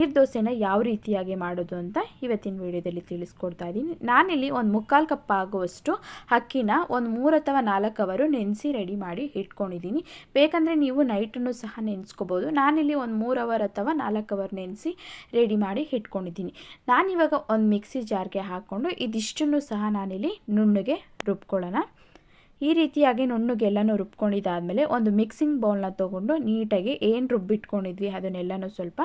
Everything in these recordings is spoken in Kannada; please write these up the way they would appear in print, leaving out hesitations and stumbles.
ನೀರು ದೋಸೆನ ಯಾವ ರೀತಿಯಾಗಿ ಮಾಡೋದು ಅಂತ ಇವತ್ತಿನ ವಿಡಿಯೋದಲ್ಲಿ ತಿಳಿಸ್ಕೊಡ್ತಾ ಇದ್ದೀನಿ. ನಾನಿಲ್ಲಿ ಒಂದು 3/4 ಕಪ್ ಆಗುವಷ್ಟು ಅಕ್ಕಿನ ಒಂದು 3 ಅಥವಾ 4 ಅವರು ನೆನೆಸಿ ರೆಡಿ ಮಾಡಿ ಇಟ್ಕೊಂಡಿದ್ದೀನಿ. ಬೇಕಂದರೆ ನೀವು ನೈಟನ್ನು ಸಹ ನೆನೆಸ್ಕೋಬೋದು. ನಾನಿಲ್ಲಿ ಒಂದು 3 ಅವರ್ ಅಥವಾ 4 ಅವರ್ ನೆನೆಸಿ ರೆಡಿ ಮಾಡಿ ಇಟ್ಕೊಂಡಿದ್ದೀನಿ. ನಾನಿವಾಗ ಒಂದು ಮಿಕ್ಸಿ ಜಾರ್ಗೆ ಹಾಕ್ಕೊಂಡು ಇದಿಷ್ಟನ್ನು ಸಹ ನಾನಿಲ್ಲಿ ನುಣ್ಣಗೆ ರುಬ್ಕೊಳ್ಳೋಣ. ಈ ರೀತಿಯಾಗಿ ನುಣ್ಣಗೆಲ್ಲನೂ ರುಬ್ಕೊಂಡಿದ್ದಾದಮೇಲೆ ಒಂದು ಮಿಕ್ಸಿಂಗ್ ಬೌಲ್ನ ತೊಗೊಂಡು ನೀಟಾಗಿ ಏನು ರುಬ್ಬಿಟ್ಕೊಂಡಿದ್ವಿ ಅದನ್ನೆಲ್ಲನೂ ಸ್ವಲ್ಪ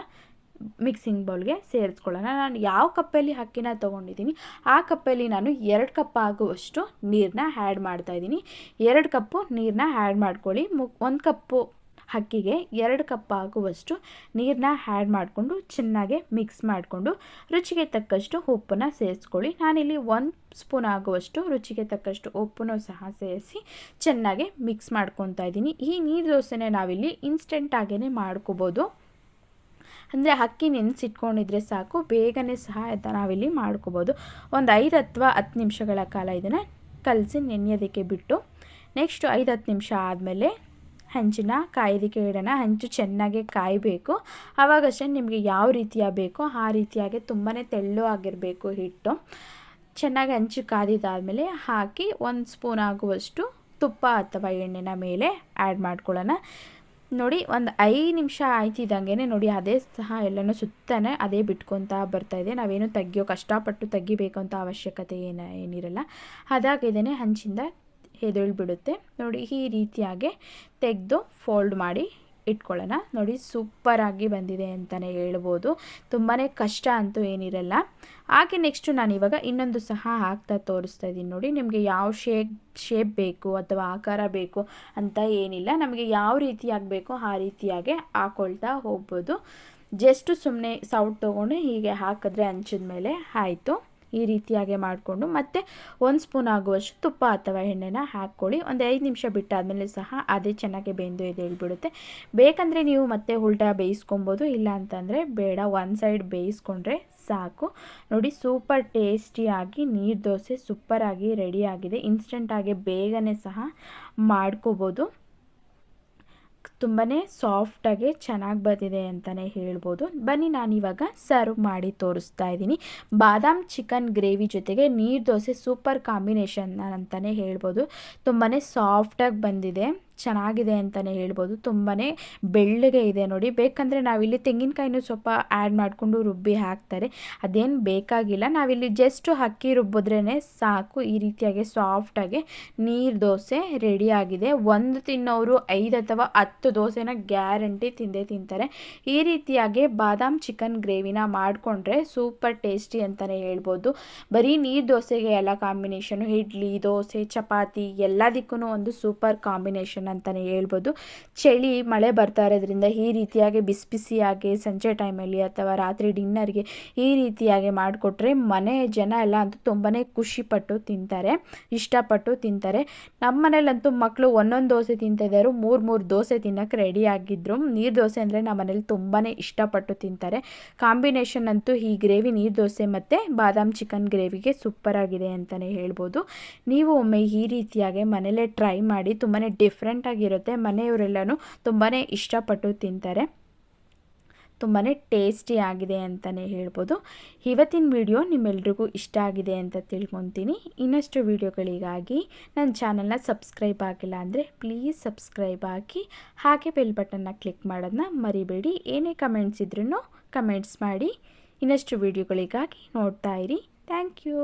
ಮಿಕ್ಸಿಂಗ್ ಬೌಲ್ಗೆ ಸೇರಿಸ್ಕೊಳ್ಳೋಣ. ನಾನು ಯಾವ ಕಪ್ಪಲ್ಲಿ ಅಕ್ಕಿನ ತೊಗೊಂಡಿದ್ದೀನಿ ಆ ಕಪ್ಪಲ್ಲಿ ನಾನು 2 ಕಪ್ ಆಗುವಷ್ಟು ನೀರನ್ನ ಆ್ಯಡ್ ಮಾಡ್ತಾಯಿದ್ದೀನಿ. 2 ಕಪ್ಪು ನೀರನ್ನ ಆ್ಯಡ್ ಮಾಡ್ಕೊಳ್ಳಿ. 1 ಕಪ್ಪು ಅಕ್ಕಿಗೆ 2 ಕಪ್ ಆಗುವಷ್ಟು ನೀರನ್ನ ಆ್ಯಡ್ ಮಾಡಿಕೊಂಡು ಚೆನ್ನಾಗಿ ಮಿಕ್ಸ್ ಮಾಡಿಕೊಂಡು ರುಚಿಗೆ ತಕ್ಕಷ್ಟು ಉಪ್ಪನ್ನು ಸೇರಿಸ್ಕೊಳ್ಳಿ. ನಾನಿಲ್ಲಿ 1 ಸ್ಪೂನ್ ಆಗುವಷ್ಟು ರುಚಿಗೆ ತಕ್ಕಷ್ಟು ಉಪ್ಪನ್ನು ಸಹ ಸೇರಿಸಿ ಚೆನ್ನಾಗಿ ಮಿಕ್ಸ್ ಮಾಡ್ಕೊತಾ ಇದ್ದೀನಿ. ಈ ನೀರು ದೋಸೆನೇ ನಾವಿಲ್ಲಿ ಇನ್ಸ್ಟೆಂಟಾಗೇ ಮಾಡ್ಕೋಬೋದು. ಅಂದರೆ ಅಕ್ಕಿ ನೆನೆಸಿಟ್ಕೊಂಡಿದ್ರೆ ಸಾಕು, ಬೇಗನೆ ಸಹ ನಾವಿಲ್ಲಿ ಮಾಡ್ಕೋಬೋದು. ಒಂದು 5 ಅಥವಾ 10 ನಿಮಿಷಗಳ ಕಾಲ ಇದನ್ನು ಕಲಸಿ ನೆನೆಯೋದಕ್ಕೆ ಬಿಟ್ಟು ನೆಕ್ಸ್ಟು 5-10 ನಿಮಿಷ ಆದಮೇಲೆ ಹಂಚನ್ನ ಕಾಯೋದಕ್ಕೆ ಇಡೋಣ. ಹಂಚು ಚೆನ್ನಾಗಿ ಕಾಯಬೇಕು. ಆವಾಗಷ್ಟೇ ನಿಮಗೆ ಯಾವ ರೀತಿಯ ಬೇಕೋ ಆ ರೀತಿಯಾಗಿ ತುಂಬಾ ತೆಳ್ಳು ಆಗಿರಬೇಕು ಹಿಟ್ಟು. ಚೆನ್ನಾಗಿ ಹಂಚು ಕಾದಿದ್ದಾದಮೇಲೆ ಹಾಕಿ 1 ಸ್ಪೂನ್ ಆಗುವಷ್ಟು ತುಪ್ಪ ಅಥವಾ ಎಣ್ಣೆನ ಮೇಲೆ ಆ್ಯಡ್ ಮಾಡ್ಕೊಳ್ಳೋಣ. ನೋಡಿ, ಒಂದು 5 ನಿಮಿಷ ಆಯ್ತಿದ್ದಂಗೆ ನೋಡಿ ಅದೇ ಸಹ ಎಲ್ಲನೂ ಸುತ್ತಾನೆ ಅದೇ ಬಿಟ್ಕೊತಾ ಬರ್ತಾಯಿದೆ. ನಾವೇನು ಕಷ್ಟಪಟ್ಟು ತೆಗಿಬೇಕು ಅಂತ ಅವಶ್ಯಕತೆ ಏನಿರಲ್ಲ. ಅದಾಗಿದ್ದೇನೆ ಹಂಚಿಂದ ಎದ್ದೇಳ್ಬಿಡುತ್ತೆ. ನೋಡಿ, ಈ ರೀತಿಯಾಗಿ ತೆಗೆದು ಫೋಲ್ಡ್ ಮಾಡಿ ಇಟ್ಕೊಳ್ಳೋಣ. ನೋಡಿ, ಸೂಪರಾಗಿ ಬಂದಿದೆ ಅಂತಲೇ ಹೇಳ್ಬೋದು. ತುಂಬಾ ಕಷ್ಟ ಅಂತೂ ಏನಿರಲ್ಲ. ಹಾಗೆ ನೆಕ್ಸ್ಟು ನಾನಿವಾಗ ಇನ್ನೊಂದು ಸಹ ಹಾಕ್ತಾ ತೋರಿಸ್ತಾ ಇದ್ದೀನಿ. ನೋಡಿ, ನಿಮಗೆ ಯಾವ ಶೇಪ್ ಬೇಕು ಅಥವಾ ಆಕಾರ ಬೇಕು ಅಂತ ಏನಿಲ್ಲ. ನಮಗೆ ಯಾವ ರೀತಿಯಾಗಿ ಬೇಕೋ ಆ ರೀತಿಯಾಗಿ ಹಾಕ್ಕೊಳ್ತಾ ಹೋಗ್ಬೋದು. ಜಸ್ಟ್ ಸುಮ್ಮನೆ ಸೌಟ್ ತೊಗೊಂಡು ಹೀಗೆ ಹಾಕಿದ್ರೆ ಹಂಚಿದ ಮೇಲೆ ಆಯಿತು. ಈ ರೀತಿಯಾಗಿ ಮಾಡಿಕೊಂಡು ಮತ್ತೆ 1 ಸ್ಪೂನ್ ಆಗುವಷ್ಟು ತುಪ್ಪ ಅಥವಾ ಎಣ್ಣೆನ ಹಾಕ್ಕೊಳ್ಳಿ. ಒಂದು 5 ನಿಮಿಷ ಬಿಟ್ಟಾದಮೇಲೆ ಸಹ ಅದೇ ಚೆನ್ನಾಗಿ ಬೆಂದು ಎದ್ದೇಳ್ಬಿಡುತ್ತೆ. ಬೇಕಂದರೆ ನೀವು ಮತ್ತೆ ಉಲ್ಟಾ ಬೇಯಿಸ್ಕೊಬೋದು, ಇಲ್ಲ ಅಂತಂದರೆ ಬೇಡ, ಒಂದು ಸೈಡ್ ಬೇಯಿಸ್ಕೊಂಡ್ರೆ ಸಾಕು. ನೋಡಿ, ಸೂಪರ್ ಟೇಸ್ಟಿಯಾಗಿ ನೀರು ದೋಸೆ ಸೂಪರಾಗಿ ರೆಡಿಯಾಗಿದೆ. ಇನ್ಸ್ಟೆಂಟಾಗಿ ಬೇಗನೆ ಸಹ ಮಾಡ್ಕೋಬೋದು. ತುಂಬಾ ಸಾಫ್ಟಾಗಿ ಚೆನ್ನಾಗಿ ಬಂದಿದೆ ಅಂತಲೇ ಹೇಳ್ಬೋದು. ಬನ್ನಿ, ನಾನಿವಾಗ ಸರ್ವ್ ಮಾಡಿ ತೋರಿಸ್ತಾ ಇದ್ದೀನಿ. ಬಾದಾಮ್ ಚಿಕನ್ ಗ್ರೇವಿ ಜೊತೆಗೆ ನೀರು ದೋಸೆ ಸೂಪರ್ ಕಾಂಬಿನೇಷನ್ ಅಂತಲೇ ಹೇಳ್ಬೋದು. ತುಂಬಾ ಸಾಫ್ಟಾಗಿ ಬಂದಿದೆ, ಚೆನ್ನಾಗಿದೆ ಅಂತಲೇ ಹೇಳ್ಬೋದು. ತುಂಬಾ ಬೆಳ್ಳಗೆ ಇದೆ ನೋಡಿ. ಬೇಕಂದರೆ ನಾವಿಲ್ಲಿ ತೆಂಗಿನಕಾಯಿನೂ ಸ್ವಲ್ಪ ಆ್ಯಡ್ ಮಾಡಿಕೊಂಡು ರುಬ್ಬಿ ಹಾಕ್ತಾರೆ, ಅದೇನು ಬೇಕಾಗಿಲ್ಲ. ನಾವಿಲ್ಲಿ ಜಸ್ಟ್ ಅಕ್ಕಿ ರುಬ್ಬಿದ್ರೇ ಸಾಕು. ಈ ರೀತಿಯಾಗಿ ಸಾಫ್ಟಾಗಿ ನೀರು ದೋಸೆ ರೆಡಿಯಾಗಿದೆ. ಒಂದು ತಿನ್ನೋರು 5 ಅಥವಾ 10 ದೋಸೆನ ಗ್ಯಾರಂಟಿ ತಿಂದೇ ತಿಂತಾರೆ. ಈ ರೀತಿಯಾಗಿ ಬಾದಾಮ್ ಚಿಕನ್ ಗ್ರೇವಿನ ಮಾಡಿಕೊಂಡ್ರೆ ಸೂಪರ್ ಟೇಸ್ಟಿ ಅಂತಲೇ ಹೇಳ್ಬೋದು. ಬರೀ ನೀರು ದೋಸೆಗೆ ಎಲ್ಲ ಕಾಂಬಿನೇಷನು, ಇಡ್ಲಿ, ದೋಸೆ, ಚಪಾತಿ ಎಲ್ಲದಕ್ಕೂ ಒಂದು ಸೂಪರ್ ಕಾಂಬಿನೇಷನ್ ಅಂತಲೇ ಹೇಳ್ಬೋದು. ಚಳಿ ಮಳೆ ಬರ್ತಾ ಇರೋದ್ರಿಂದ ಈ ರೀತಿಯಾಗಿ ಬಿಸಿ ಬಿಸಿಯಾಗಿ ಸಂಜೆ ಟೈಮಲ್ಲಿ ಅಥವಾ ರಾತ್ರಿ ಡಿನ್ನರ್ಗೆ ಈ ರೀತಿಯಾಗಿ ಮಾಡಿಕೊಟ್ರೆ ಮನೆ ಜನ ಎಲ್ಲ ಅಂತೂ ತುಂಬಾ ಖುಷಿಪಟ್ಟು ತಿಂತಾರೆ, ಇಷ್ಟಪಟ್ಟು ತಿಂತಾರೆ. ನಮ್ಮ ಮನೇಲಂತೂ ಮಕ್ಕಳು ಒಂದೊಂದು ದೋಸೆ ತಿಂತಿದ್ದಾರೆ, 3 ದೋಸೆ ತಿನ್ನೋಕ್ಕೆ ರೆಡಿ ಆಗಿದ್ರು. ನೀರು ದೋಸೆ ಅಂದರೆ ನಮ್ಮ ಮನೇಲಿ ತುಂಬಾ ಇಷ್ಟಪಟ್ಟು ತಿಂತಾರೆ. ಕಾಂಬಿನೇಷನ್ ಅಂತೂ ಈ ಗ್ರೇವಿ ನೀರು ದೋಸೆ ಮತ್ತು ಬಾದಾಮ್ ಚಿಕನ್ ಗ್ರೇವಿಗೆ ಸೂಪರಾಗಿದೆ ಅಂತಲೇ ಹೇಳ್ಬೋದು. ನೀವು ಒಮ್ಮೆ ಈ ರೀತಿಯಾಗಿ ಮನೇಲೇ ಟ್ರೈ ಮಾಡಿ. ತುಂಬಾ ಡಿಫ್ರೆಂಟಾಗಿರುತ್ತೆ. ಮನೆಯವರೆಲ್ಲನೂ ತುಂಬಾ ಇಷ್ಟಪಟ್ಟು ತಿಂತಾರೆ. ತುಂಬಾ ಟೇಸ್ಟಿ ಆಗಿದೆ ಅಂತಲೇ ಹೇಳ್ಬೋದು. ಇವತ್ತಿನ ವಿಡಿಯೋ ನಿಮ್ಮೆಲ್ರಿಗೂ ಇಷ್ಟ ಆಗಿದೆ ಅಂತ ತಿಳ್ಕೊತೀನಿ. ಇನ್ನಷ್ಟು ವಿಡಿಯೋಗಳಿಗಾಗಿ ನನ್ನ ಚಾನಲ್ನ ಸಬ್ಸ್ಕ್ರೈಬ್ ಆಗಿಲ್ಲ ಅಂದರೆ ಪ್ಲೀಸ್ ಸಬ್ಸ್ಕ್ರೈಬ್ ಆಗಿ, ಹಾಗೆ ಬೆಲ್ ಬಟನ್ನ ಕ್ಲಿಕ್ ಮಾಡೋದನ್ನ ಮರಿಬೇಡಿ. ಏನೇ ಕಮೆಂಟ್ಸ್ ಇದ್ರೂ ಕಮೆಂಟ್ಸ್ ಮಾಡಿ. ಇನ್ನಷ್ಟು ವಿಡಿಯೋಗಳಿಗಾಗಿ ನೋಡ್ತಾ ಇರಿ. Thank you.